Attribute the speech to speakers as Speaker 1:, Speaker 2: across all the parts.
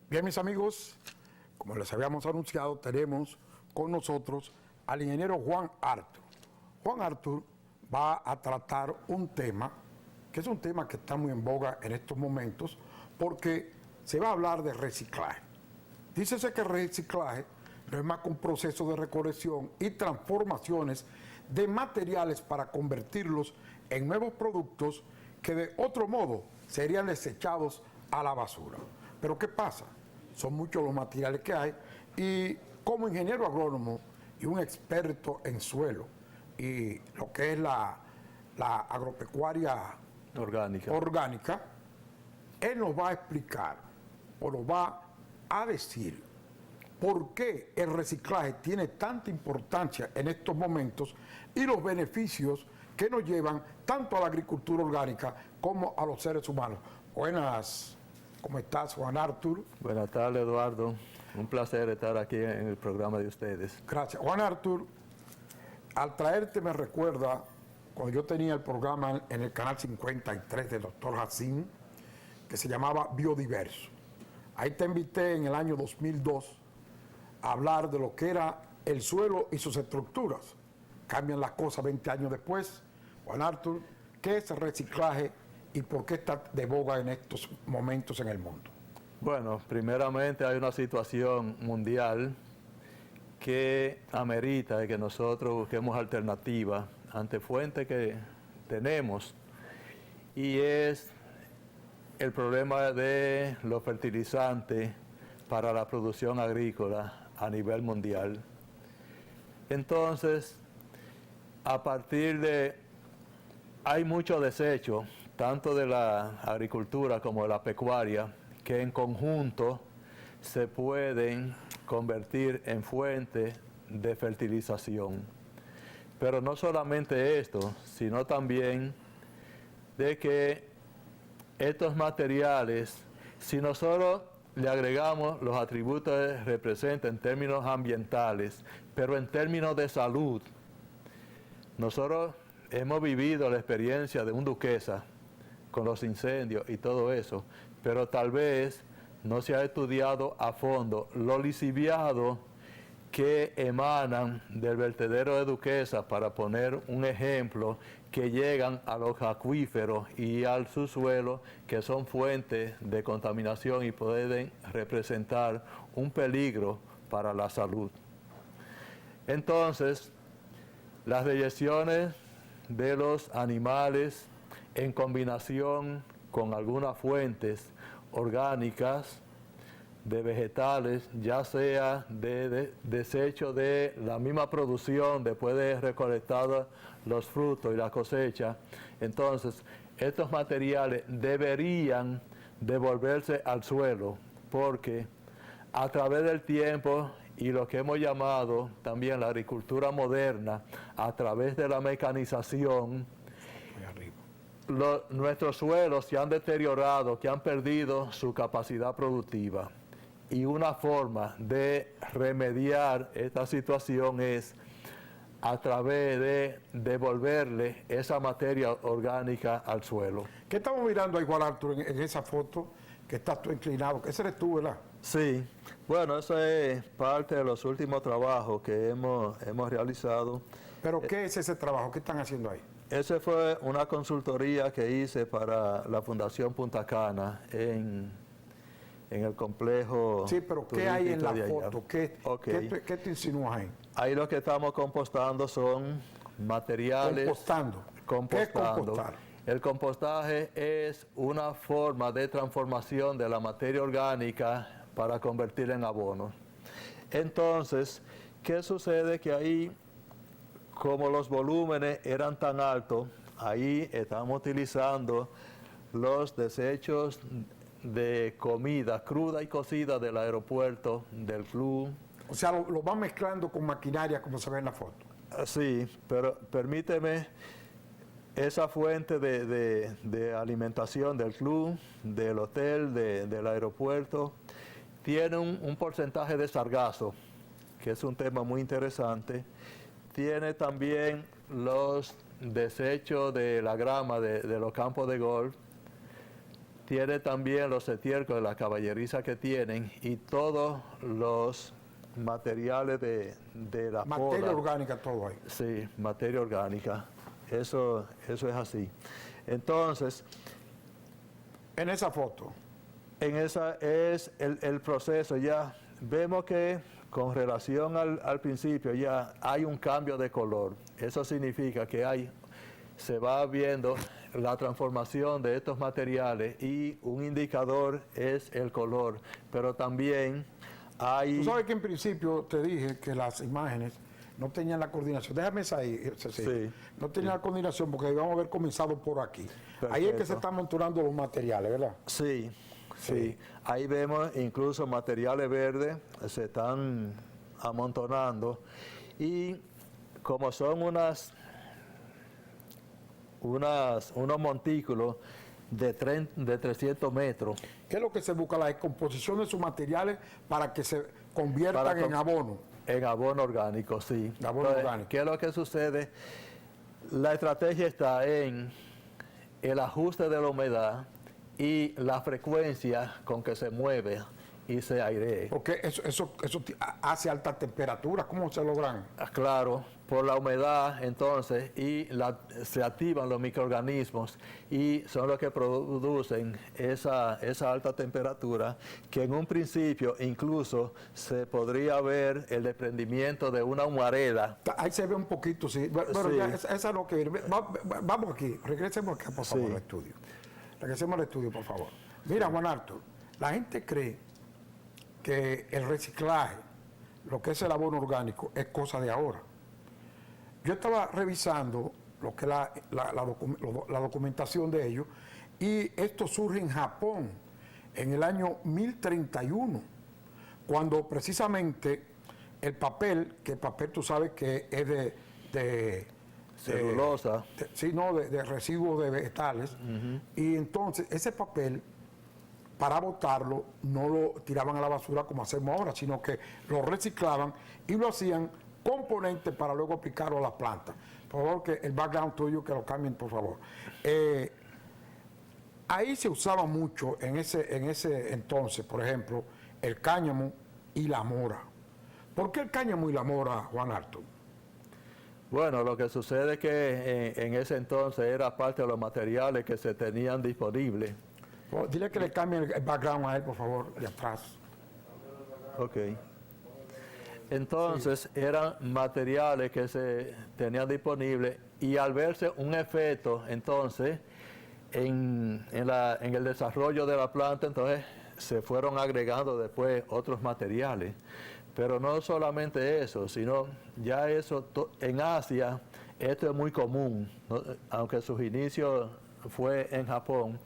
Speaker 1: Bien, mis amigos, como les habíamos anunciado, tenemos con nosotros al ingeniero Juan Arthur. Juan Arthur va a tratar un tema que es un tema que está muy en boga en estos momentos porque se va a hablar de reciclaje. Dícese que el reciclaje no es más que un proceso de recolección y transformaciones de materiales para convertirlos en nuevos productos que de otro modo serían desechados a la basura. Pero ¿qué pasa? Son muchos los materiales que hay y como ingeniero agrónomo y un experto en suelo y lo que es la agropecuaria orgánica, él nos va a explicar o nos va a decir por qué el reciclaje tiene tanta importancia en estos momentos y los beneficios que nos llevan tanto a la agricultura orgánica como a los seres humanos. Buenas. ¿Cómo estás, Juan Arthur?
Speaker 2: Buenas tardes, Eduardo. Un placer estar aquí en el programa de ustedes.
Speaker 1: Gracias. Juan Arthur, al traerte me recuerda cuando yo tenía el programa en el canal 53 del doctor Jacín, que se llamaba Biodiverso. Ahí te invité en el año 2002 a hablar de lo que era el suelo y sus estructuras. Cambian las cosas 20 años después. Juan Arthur, ¿qué es el reciclaje y por qué está de boga en estos momentos en el mundo?
Speaker 2: Bueno, primeramente hay una situación mundial que amerita de que nosotros busquemos alternativas ante fuentes que tenemos, y es el problema de los fertilizantes para la producción agrícola a nivel mundial. Entonces, hay mucho desecho, tanto de la agricultura como de la pecuaria, que en conjunto se pueden convertir en fuentes de fertilización. Pero no solamente esto, sino también de que estos materiales, si nosotros le agregamos los atributos que representan en términos ambientales, pero en términos de salud, nosotros hemos vivido la experiencia de un Duquesa con los incendios y todo eso, pero tal vez no se ha estudiado a fondo los lixiviados que emanan del vertedero de Duquesa, para poner un ejemplo, que llegan a los acuíferos y al subsuelo, que son fuentes de contaminación y pueden representar un peligro para la salud. Entonces, las deyecciones de los animales en combinación con algunas fuentes orgánicas de vegetales, ya sea de desecho de la misma producción después de recolectados los frutos y la cosecha. Entonces, estos materiales deberían devolverse al suelo, porque a través del tiempo y lo que hemos llamado también la agricultura moderna, a través de la mecanización, nuestros suelos se han deteriorado, que han perdido su capacidad productiva. Y una forma de remediar esta situación es a través de devolverle esa materia orgánica al suelo.
Speaker 1: ¿Qué estamos mirando ahí, Juan Arthur, en esa foto que estás tú inclinado? Ese eres tú, ¿verdad?
Speaker 2: Sí, bueno, eso es parte de los últimos trabajos que hemos realizado.
Speaker 1: ¿Pero qué es ese trabajo? ¿Qué están haciendo ahí?
Speaker 2: Esa fue una consultoría que hice para la Fundación Punta Cana en el complejo.
Speaker 1: Sí, pero ¿qué hay en la foto? ¿Qué te insinúas ahí?
Speaker 2: Ahí lo que estamos compostando son materiales.
Speaker 1: Compostando. ¿Qué es compostar?
Speaker 2: El compostaje es una forma de transformación de la materia orgánica para convertirla en abono. Entonces, ¿qué sucede? Que ahí, como los volúmenes eran tan altos, ahí estamos utilizando los desechos de comida cruda y cocida del aeropuerto, del club.
Speaker 1: O sea, lo van mezclando con maquinaria, como se ve en la foto.
Speaker 2: Sí, pero permíteme, esa fuente de alimentación del club, del hotel, del aeropuerto, tiene un porcentaje de sargazo, que es un tema muy interesante. Tiene también los desechos de la grama de los campos de golf. tiene también los estiércoles, la caballeriza que tienen y todos los materiales de la
Speaker 1: Materia
Speaker 2: poda.
Speaker 1: orgánica, todo ahí.
Speaker 2: Sí, materia orgánica. Eso es así. Entonces,
Speaker 1: En esa foto.
Speaker 2: en esa es el proceso. Ya vemos que con relación al principio ya hay un cambio de color. Eso significa que se va viendo la transformación de estos materiales y un indicador es el color. Pero también hay...
Speaker 1: Tú sabes que en principio te dije que las imágenes no tenían la coordinación. Déjame esa ahí,
Speaker 2: Sí.
Speaker 1: no tenían la coordinación porque íbamos a haber comenzado por aquí. Ahí es que se
Speaker 2: Perfecto.
Speaker 1: están monitoreando los materiales, ¿verdad?
Speaker 2: Sí,
Speaker 1: Sí.
Speaker 2: sí. Ahí vemos incluso materiales verdes se están amontonando y como son unos montículos de 300 metros.
Speaker 1: ¿Qué es lo que se busca? La descomposición de sus materiales para que se conviertan en abono.
Speaker 2: En abono orgánico, sí.
Speaker 1: Abono orgánico.
Speaker 2: ¿Qué es lo que sucede? La estrategia está en el ajuste de la humedad y la frecuencia con que se mueve y se airee.
Speaker 1: Porque eso hace altas temperaturas. ¿Cómo se logran?
Speaker 2: Claro, por la humedad entonces se activan los microorganismos y son los que producen esa alta temperatura que en un principio incluso se podría ver el desprendimiento de una humareda.
Speaker 1: Ahí se ve un poquito, sí. Bueno,
Speaker 2: Sí.
Speaker 1: ya, esa es lo que viene. Vamos aquí, regresemos acá, por favor,
Speaker 2: Sí.
Speaker 1: al estudio. Regresemos al estudio, por favor. Mira, Juan Arturo, la gente cree que el reciclaje, lo que es el abono orgánico, es cosa de ahora. Yo estaba revisando lo que es la documentación de ellos y esto surge en Japón en el año 1031, cuando precisamente el papel, que el papel tú sabes que es de
Speaker 2: Celulosa.
Speaker 1: de residuos de vegetales, y entonces ese papel para botarlo no lo tiraban a la basura como hacemos ahora, sino que lo reciclaban y lo hacían componentes para luego aplicarlo a las plantas. Por favor, que el background tuyo, que lo cambien, por favor. Ahí se usaba mucho en ese entonces, por ejemplo, el cáñamo y la mora. ¿Por qué el cáñamo y la mora, Juan Arturo?
Speaker 2: Bueno, lo que sucede es que en ese entonces era parte de los materiales que se tenían disponibles.
Speaker 1: Dile que le cambien el background a él, por favor, de atrás.
Speaker 2: Ok. Entonces eran materiales que se tenían disponibles y al verse un efecto entonces en el desarrollo de la planta, entonces se fueron agregando después otros materiales. Pero no solamente eso, sino ya en Asia esto es muy común, ¿no? Aunque sus inicios fue en Japón,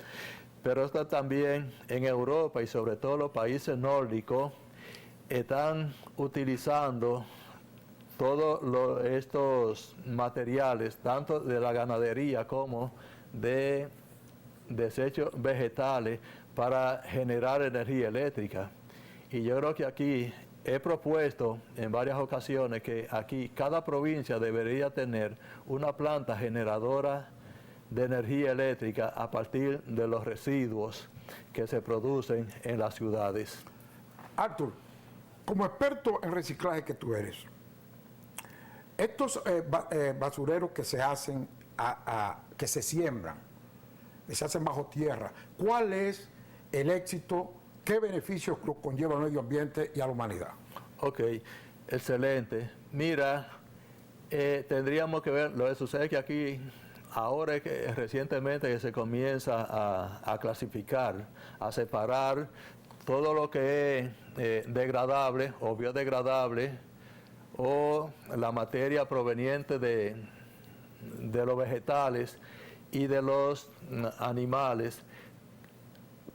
Speaker 2: pero esto también en Europa y sobre todo los países nórdicos están utilizando todos estos materiales, tanto de la ganadería como de desechos vegetales, para generar energía eléctrica. Y yo creo que aquí he propuesto en varias ocasiones que aquí cada provincia debería tener una planta generadora de energía eléctrica a partir de los residuos que se producen en las ciudades.
Speaker 1: Arthur, como experto en reciclaje que tú eres, estos basureros que se hacen, que se siembran, que se hacen bajo tierra, ¿cuál es el éxito? ¿Qué beneficios conlleva al medio ambiente y a la humanidad?
Speaker 2: Ok, excelente. Mira, tendríamos que ver, lo que sucede es que aquí, ahora es que recientemente que se comienza a clasificar, a separar todo lo que es degradable o biodegradable o la materia proveniente de los vegetales y de los animales,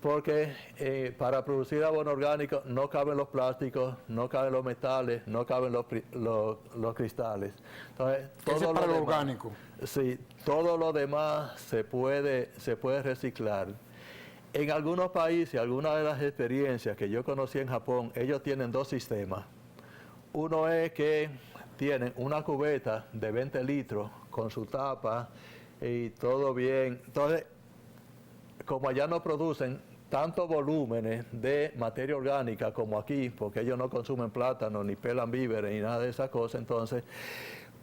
Speaker 2: porque para producir abono orgánico no caben los plásticos, no caben los metales, no caben los cristales. Entonces,
Speaker 1: Ese es para lo orgánico.
Speaker 2: Sí, todo lo demás se puede reciclar. En algunos países, algunas de las experiencias que yo conocí en Japón, ellos tienen dos sistemas. Uno es que tienen una cubeta de 20 litros con su tapa y todo bien. Entonces, como allá no producen tantos volúmenes de materia orgánica como aquí, porque ellos no consumen plátano, ni pelan víveres, ni nada de esas cosas, entonces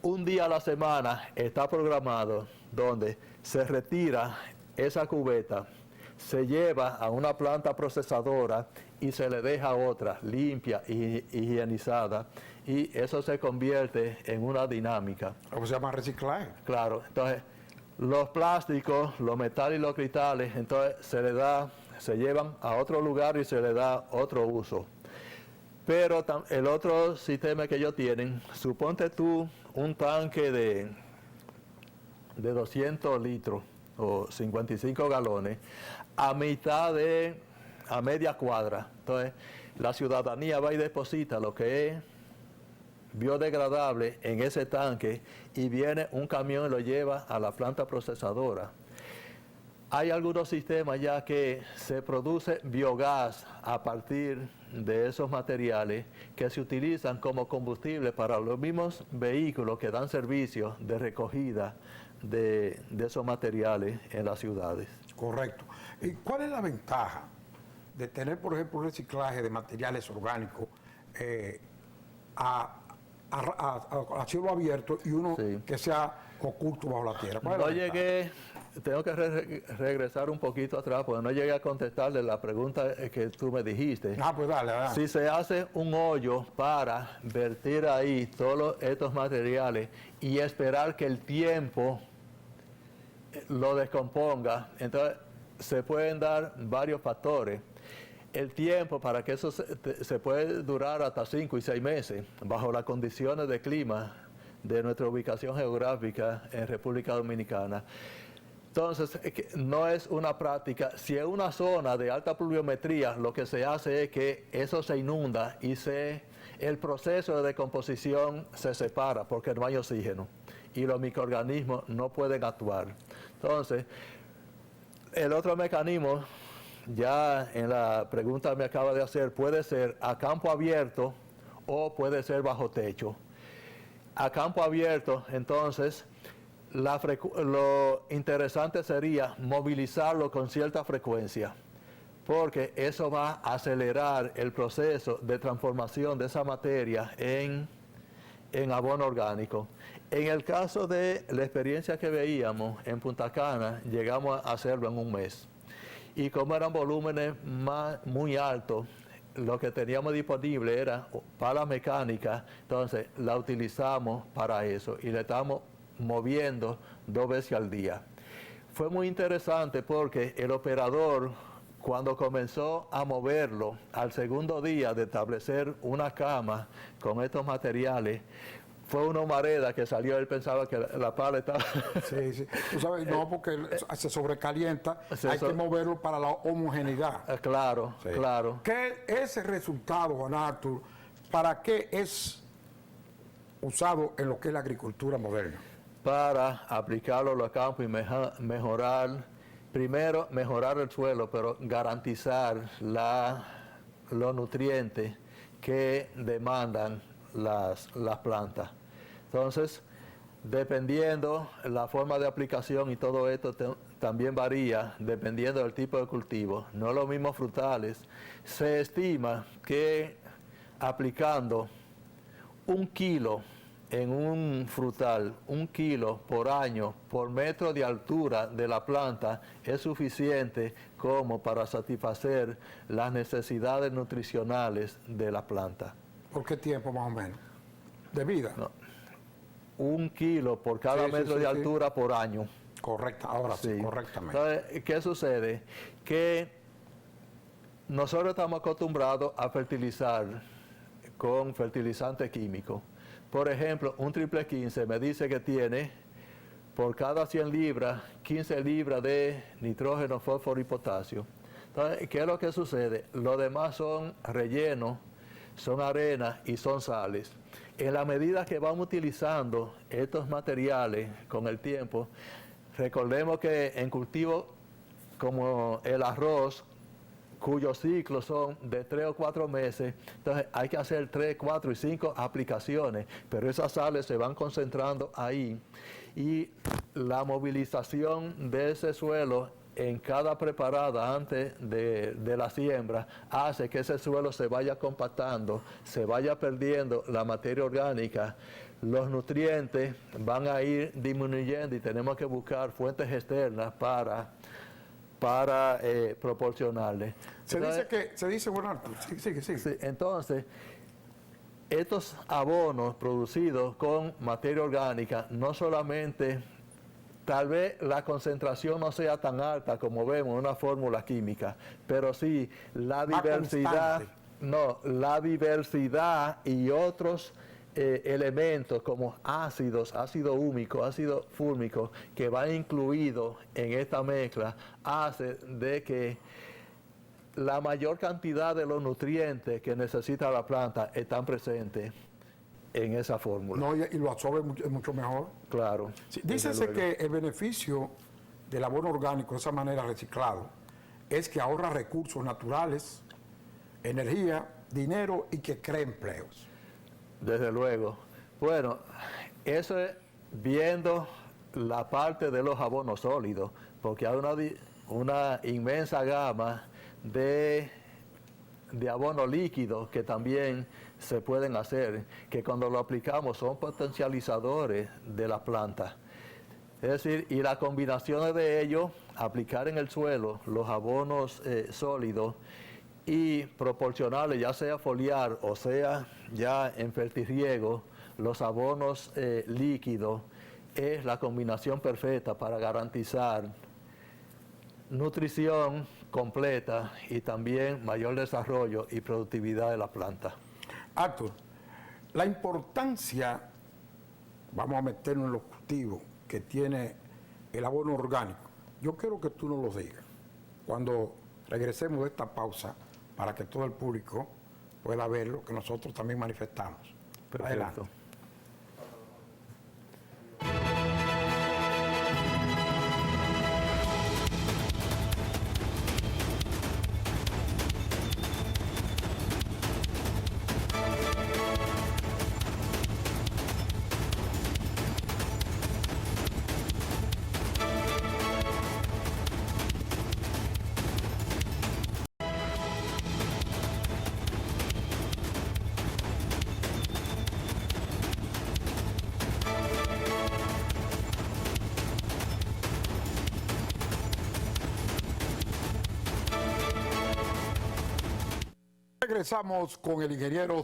Speaker 2: un día a la semana está programado donde se retira esa cubeta, se lleva a una planta procesadora y se le deja otra limpia y higienizada, y eso se convierte en una dinámica.
Speaker 1: ¿Cómo se llama reciclaje?
Speaker 2: Claro, entonces los plásticos, los metales y los cristales, entonces se llevan a otro lugar y se le da otro uso. Pero el otro sistema que ellos tienen, suponte tú un tanque de 200 litros o 55 galones a media cuadra. Entonces, la ciudadanía va y deposita lo que es biodegradable en ese tanque y viene un camión y lo lleva a la planta procesadora. Hay algunos sistemas ya que se produce biogás a partir de esos materiales que se utilizan como combustible para los mismos vehículos que dan servicio de recogida de esos materiales en las ciudades.
Speaker 1: Correcto. ¿Y cuál es la ventaja de tener, por ejemplo, un reciclaje de materiales orgánicos a cielo abierto y uno que sea oculto bajo la tierra?
Speaker 2: No llegué, tengo que regresar un poquito atrás porque no llegué a contestarle la pregunta que tú me dijiste.
Speaker 1: Pues dale.
Speaker 2: Si se hace un hoyo para vertir ahí todos estos materiales y esperar que el tiempo lo descomponga, entonces se pueden dar varios factores. El tiempo para que eso se puede durar hasta 5 y 6 meses bajo las condiciones de clima de nuestra ubicación geográfica en República Dominicana. Entonces, no es una práctica. Si es una zona de alta pluviometría, lo que se hace es que eso se inunda y el proceso de decomposición se separa porque no hay oxígeno y los microorganismos no pueden actuar. Entonces, el otro mecanismo, ya en la pregunta me acaba de hacer, puede ser a campo abierto o puede ser bajo techo. A campo abierto, entonces, lo interesante sería movilizarlo con cierta frecuencia, porque eso va a acelerar el proceso de transformación de esa materia en abono orgánico. En el caso de la experiencia que veíamos en Punta Cana, llegamos a hacerlo en un mes. Y como eran volúmenes muy altos, lo que teníamos disponible era pala mecánica, entonces la utilizamos para eso y le estamos moviendo 2 veces al día. Fue muy interesante porque el operador, cuando comenzó a moverlo al segundo día de establecer una cama con estos materiales, fue una humareda que salió, él pensaba que la pala estaba...
Speaker 1: Sí. Tú sabes, no, porque se sobrecalienta, hay que moverlo para la homogeneidad.
Speaker 2: Claro.
Speaker 1: ¿Qué es el resultado, Juan Artur? ¿Para qué es usado en lo que es la agricultura moderna?
Speaker 2: Para aplicarlo a los campos y mejorar el suelo, pero garantizar los nutrientes que demandan las plantas. Entonces, dependiendo la forma de aplicación y todo esto también varía dependiendo del tipo de cultivo. No los mismos frutales. Se estima que aplicando 1 kilo en un frutal, 1 kilo por año, por metro de altura de la planta, es suficiente como para satisfacer las necesidades nutricionales de la planta.
Speaker 1: ¿Por qué tiempo más o menos? ¿De vida?
Speaker 2: No. 1 kilo por cada metro de altura por año.
Speaker 1: Correcto, ahora sí, correctamente.
Speaker 2: Entonces, ¿qué sucede? Que nosotros estamos acostumbrados a fertilizar con fertilizante químico. Por ejemplo, un triple 15 me dice que tiene por cada 100 libras, 15 libras de nitrógeno, fósforo y potasio. Entonces, ¿qué es lo que sucede? Los demás son rellenos, son arena y son sales. En la medida que vamos utilizando estos materiales con el tiempo, recordemos que en cultivos como el arroz, cuyos ciclos son de 3 o 4 meses, entonces hay que hacer 3, 4 y 5 aplicaciones, pero esas sales se van concentrando ahí y la movilización de ese suelo en cada preparada antes de la siembra hace que ese suelo se vaya compactando, se vaya perdiendo la materia orgánica, los nutrientes van a ir disminuyendo y tenemos que buscar fuentes externas para proporcionarle.
Speaker 1: Se dice, bueno, Arturo, sigue.
Speaker 2: Sí, entonces, estos abonos producidos con materia orgánica, no solamente, tal vez la concentración no sea tan alta como vemos en una fórmula química, pero sí la diversidad, la diversidad y otros elementos como ácidos, ácido húmico, ácido fúlmico, que van incluidos en esta mezcla, hace de que la mayor cantidad de los nutrientes que necesita la planta están presentes en esa fórmula.
Speaker 1: No, y lo absorbe mucho mejor.
Speaker 2: Claro.
Speaker 1: Sí, dícese que el beneficio del abono orgánico de esa manera reciclado es que ahorra recursos naturales, energía, dinero y que crea empleos.
Speaker 2: Desde luego. Bueno, eso es viendo la parte de los abonos sólidos, porque hay una inmensa gama de abonos líquidos que también se pueden hacer, que cuando lo aplicamos son potencializadores de la planta. Es decir, y las combinaciones de ellos, aplicar en el suelo los abonos sólidos y proporcionarle, ya sea foliar o sea ya en fertirriego, los abonos líquidos, es la combinación perfecta para garantizar nutrición completa y también mayor desarrollo y productividad de la planta.
Speaker 1: Arthur, la importancia, vamos a meternos en los cultivos que tiene el abono orgánico, yo quiero que tú nos lo digas cuando regresemos de esta pausa para que todo el público pueda ver lo que nosotros también manifestamos.
Speaker 2: Perfecto.
Speaker 1: Adelante. Regresamos con el ingeniero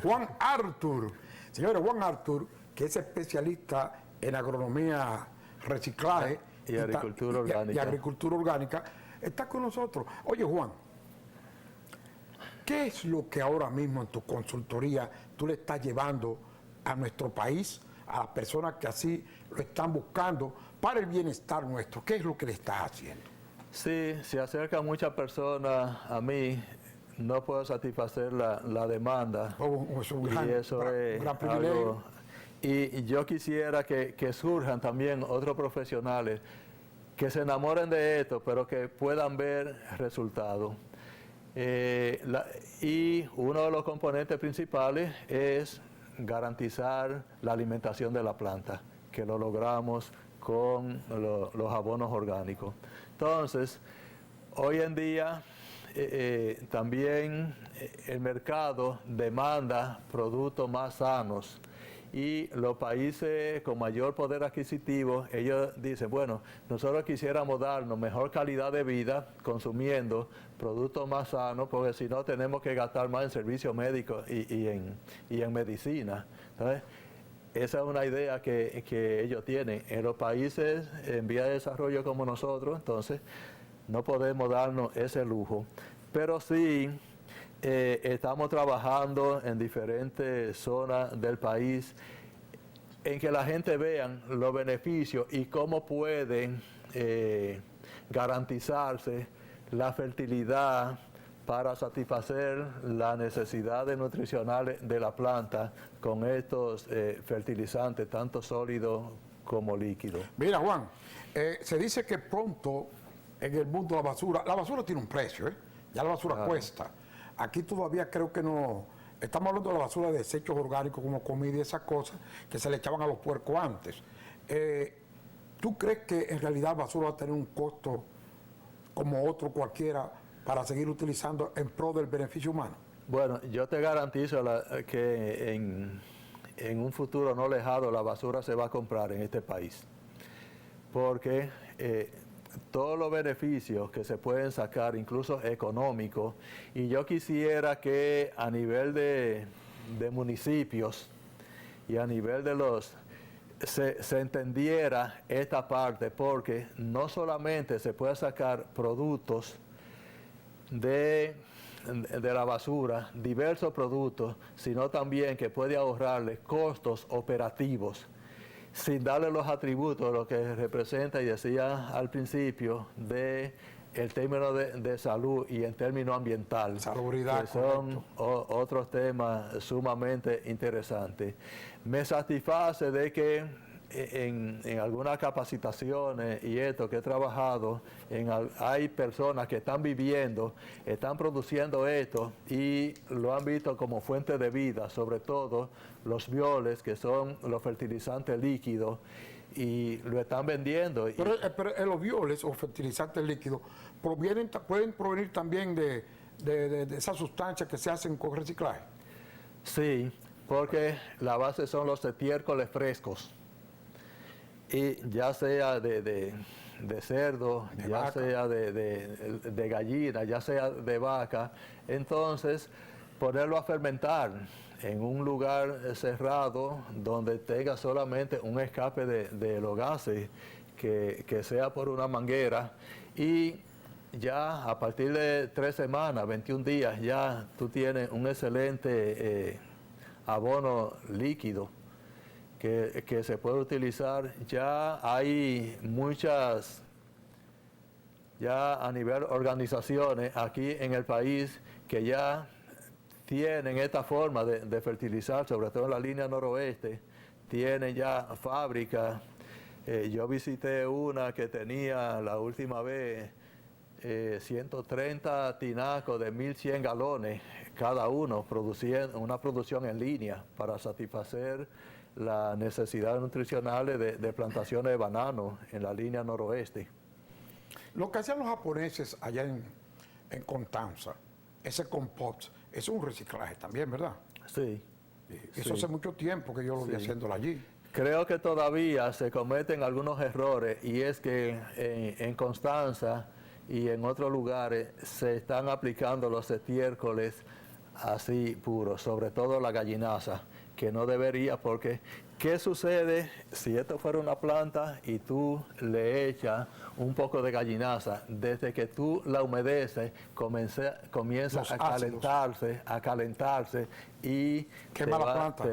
Speaker 1: Juan Arthur. Señores, Juan Arthur, que es especialista en agronomía, reciclaje
Speaker 2: y agricultura orgánica.
Speaker 1: Y agricultura orgánica, está con nosotros. Oye, Juan, ¿qué es lo que ahora mismo en tu consultoría tú le estás llevando a nuestro país, a las personas que así lo están buscando para el bienestar nuestro? ¿Qué es lo que le estás haciendo?
Speaker 2: Sí, se acercan muchas personas a mí, no puedo satisfacer la demanda.
Speaker 1: Es un
Speaker 2: y eso es
Speaker 1: gran privilegio.
Speaker 2: algo, y yo quisiera que surjan también otros profesionales que se enamoren de esto, pero que puedan ver resultados. Y uno de los componentes principales es garantizar la alimentación de la planta, que lo logramos con los abonos orgánicos. Entonces, hoy en día también el mercado demanda productos más sanos y los países con mayor poder adquisitivo, ellos dicen, bueno, nosotros quisiéramos darnos mejor calidad de vida consumiendo productos más sanos, porque si no tenemos que gastar más en servicios médicos y en medicina. Entonces, esa es una idea que ellos tienen. En los países en vía de desarrollo como nosotros, entonces, no podemos darnos ese lujo. Pero sí, estamos trabajando en diferentes zonas del país en que la gente vean los beneficios y cómo pueden garantizarse la fertilidad para satisfacer las necesidades nutricionales de la planta con estos fertilizantes, tanto sólidos como líquidos.
Speaker 1: Mira, Juan, se dice que pronto en el mundo la basura tiene un precio, ya la basura cuesta. Aquí todavía creo que no, estamos hablando de la basura de desechos orgánicos como comida y esas cosas que se le echaban a los puercos antes. ¿Tú crees que en realidad basura va a tener un costo como otro cualquiera para seguir utilizando en pro del beneficio humano?
Speaker 2: Bueno, yo te garantizo que en un futuro no lejano la basura se va a comprar en este país. Porque todos los beneficios que se pueden sacar, incluso económicos, y yo quisiera que a nivel de municipios y a nivel de se entendiera esta parte, porque no solamente se puede sacar productos de la basura, diversos productos, sino también que puede ahorrarle costos operativos, sin darle los atributos, lo que representa, y decía al principio, de el término de salud y en términos ambiental,
Speaker 1: salubridad,
Speaker 2: que son otros temas sumamente interesantes. Me satisface de que en algunas capacitaciones y esto que he trabajado, hay personas que están viviendo, están produciendo esto y lo han visto como fuente de vida, sobre todo los bioles, que son los fertilizantes líquidos, y lo están vendiendo.
Speaker 1: Pero los bioles o fertilizantes líquidos pueden provenir también de esas sustancias que se hacen con reciclaje.
Speaker 2: Sí, porque la base son los estiércoles frescos. Y ya sea de cerdo,
Speaker 1: de
Speaker 2: ya
Speaker 1: vaca,
Speaker 2: sea de gallina, ya sea de vaca, entonces ponerlo a fermentar en un lugar cerrado donde tenga solamente un escape de los gases, que sea por una manguera, y ya a partir de 3 semanas, 21 días, ya tú tienes un excelente abono líquido que se puede utilizar. Ya hay muchas, ya a nivel organizaciones aquí en el país, que ya tienen esta forma de fertilizar, sobre todo en la línea noroeste, tienen ya fábricas. Yo visité una que tenía la última vez 130 tinacos de 1.100 galones cada uno, produciendo una producción en línea para satisfacer las necesidades nutricionales de plantaciones de banano en la línea noroeste.
Speaker 1: Lo que hacían los japoneses allá en Constanza, ese compost, es un reciclaje también, ¿verdad?
Speaker 2: Sí.
Speaker 1: Eso hace mucho tiempo que yo lo vi haciéndolo allí.
Speaker 2: Creo que todavía se cometen algunos errores, y es que en Constanza y en otros lugares se están aplicando los estiércoles así puros, sobre todo la gallinaza, que no debería, porque ¿qué sucede si esto fuera una planta y tú le echas un poco de gallinaza? Desde que tú la humedeces, comienza a calentarse y te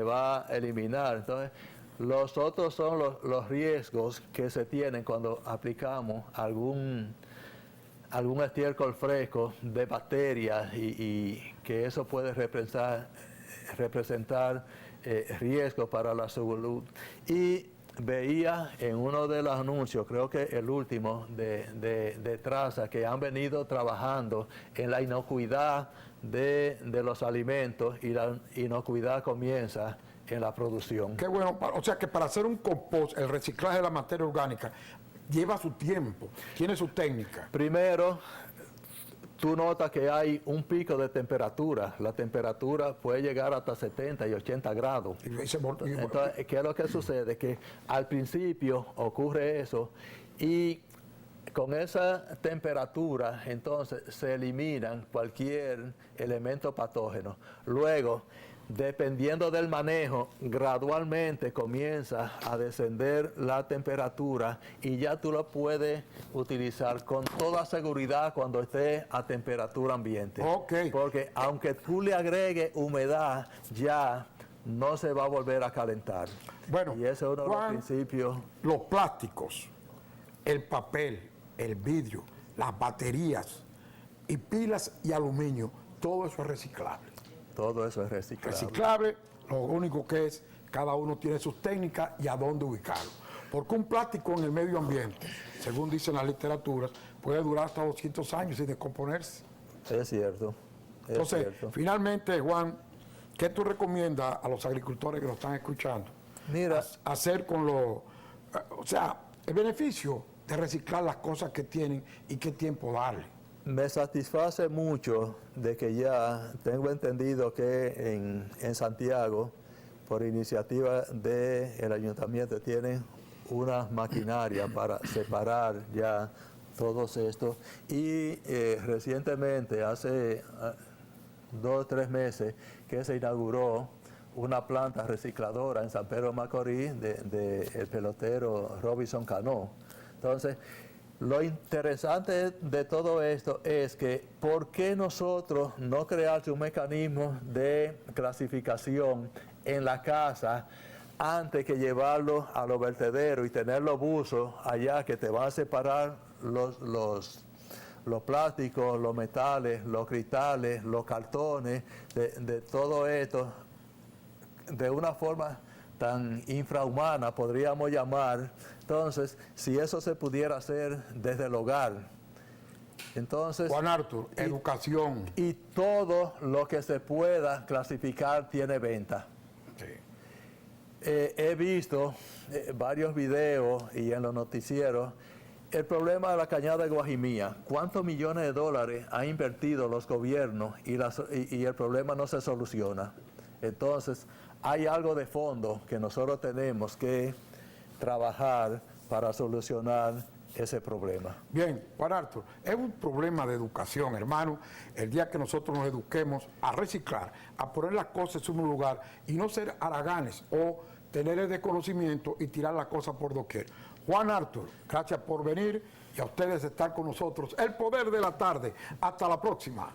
Speaker 2: va a eliminar. Entonces, los otros son los riesgos que se tienen cuando aplicamos algún estiércol fresco de bacterias, y que eso puede representar riesgos para la salud. Y veía en uno de los anuncios, creo que el último de Traza, que han venido trabajando en la inocuidad de los alimentos, y la inocuidad comienza en la producción.
Speaker 1: Qué bueno, o sea que para hacer un compost, el reciclaje de la materia orgánica lleva su tiempo, tiene su técnica.
Speaker 2: Primero, tú notas que hay un pico de temperatura. La temperatura puede llegar hasta 70 y 80 grados. Entonces, ¿qué es lo que sucede? Que al principio ocurre eso, y con esa temperatura entonces se eliminan cualquier elemento patógeno. Luego, dependiendo del manejo, gradualmente comienza a descender la temperatura, y ya tú lo puedes utilizar con toda seguridad cuando esté a temperatura ambiente.
Speaker 1: Okay.
Speaker 2: Porque aunque tú le agregues humedad, ya no se va a volver a calentar.
Speaker 1: Bueno,
Speaker 2: y ese es uno de los principios.
Speaker 1: Los plásticos, el papel, el vidrio, las baterías y pilas y aluminio, todo eso es reciclable.
Speaker 2: Todo eso es reciclable.
Speaker 1: Reciclable, lo único que es, cada uno tiene sus técnicas y a dónde ubicarlo. Porque un plástico en el medio ambiente, según dicen las literaturas, puede durar hasta 200 años sin descomponerse.
Speaker 2: Es cierto.
Speaker 1: Entonces, finalmente, Juan, ¿qué tú recomiendas a los agricultores que nos están escuchando?
Speaker 2: Mira,
Speaker 1: hacer con los... O sea, el beneficio de reciclar las cosas que tienen y qué tiempo darle.
Speaker 2: Me satisface mucho de que ya tengo entendido que en Santiago, por iniciativa del ayuntamiento, tienen una maquinaria para separar ya todos estos. Y recientemente, hace 2 o 3 meses, que se inauguró una planta recicladora en San Pedro de Macorís del pelotero Robinson Cano. Entonces, lo interesante de todo esto es que ¿por qué nosotros no crear un mecanismo de clasificación en la casa antes que llevarlo a los vertederos y tener los buzos allá que te van a separar los plásticos, los metales, los cristales, los cartones, de todo esto, de una forma tan infrahumana, podríamos llamar? Entonces, si eso se pudiera hacer desde el hogar, entonces...
Speaker 1: Juan Artur, educación.
Speaker 2: Y todo lo que se pueda clasificar tiene venta.
Speaker 1: Sí.
Speaker 2: He visto varios videos y en los noticieros el problema de la cañada de Guajimía. ¿Cuántos millones de dólares han invertido los gobiernos y el problema no se soluciona? Entonces, hay algo de fondo que nosotros tenemos que trabajar para solucionar ese problema.
Speaker 1: Bien, Juan Artur, es un problema de educación, hermano. El día que nosotros nos eduquemos a reciclar, a poner las cosas en su lugar y no ser haraganes o tener el desconocimiento y tirar las cosas por doquier. Juan Artur, gracias por venir y a ustedes estar con nosotros. El Poder de la Tarde. Hasta la próxima.